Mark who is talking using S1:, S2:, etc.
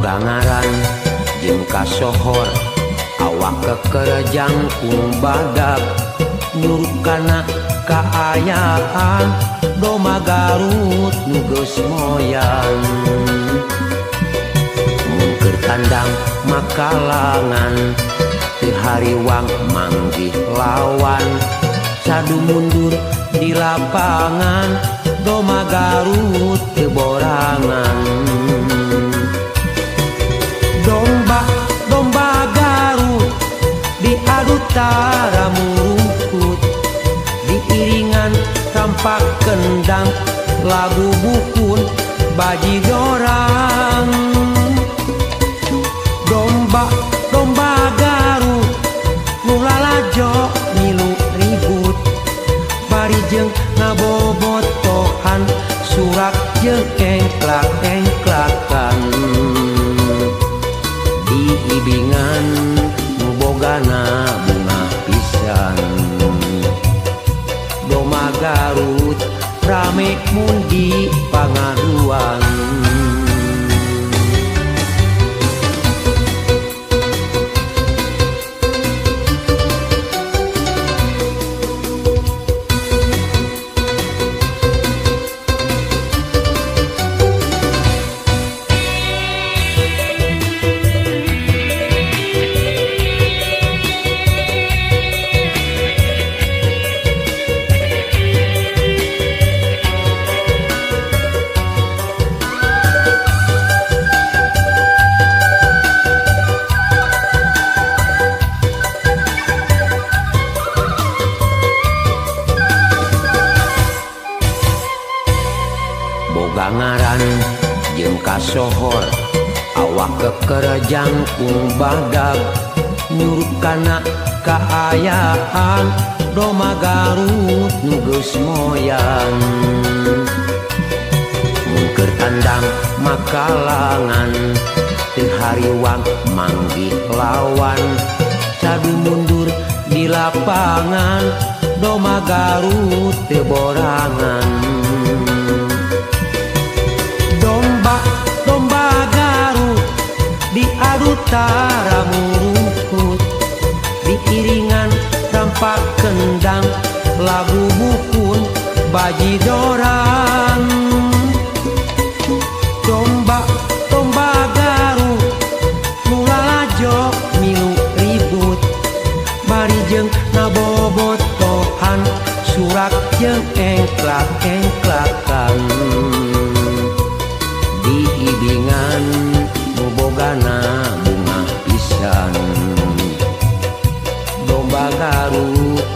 S1: boga ngaran jeung kasohor awak kekerjang badag nyuruh kana kaayaan doma Garut nu geus moyan mun keur tandang makalangan teu hariwang manggih lawan sadu mundur di lapangan doma Garut teu borangan domba Garut diadu tara murungkut diiringan tampak kendang lagu bukun baji dorang domba Garut nulalajo ngilu ribut parijeng ngabobotohan surak jeung engklak-engklakan diibingan mubogana bunga pisan doma Garut rame mun di pangaduan boga ngaran jeung kasohor awak kekerjang badag nyuruh kana kaayaan doma Garut nu geus moyan mun keur tandang makalangan teu hariwang manggih lawan sadu mundur di lapangan doma Garut teu borangan domba Garut diadu tara murungkut diiringan tampak kendang lagu bukun baji dorang domba Garut nulalajo milu ribut barijeng ngabobotohan surak jeung engklak-engklakan diibingan mubogana bunga pisan domba Garut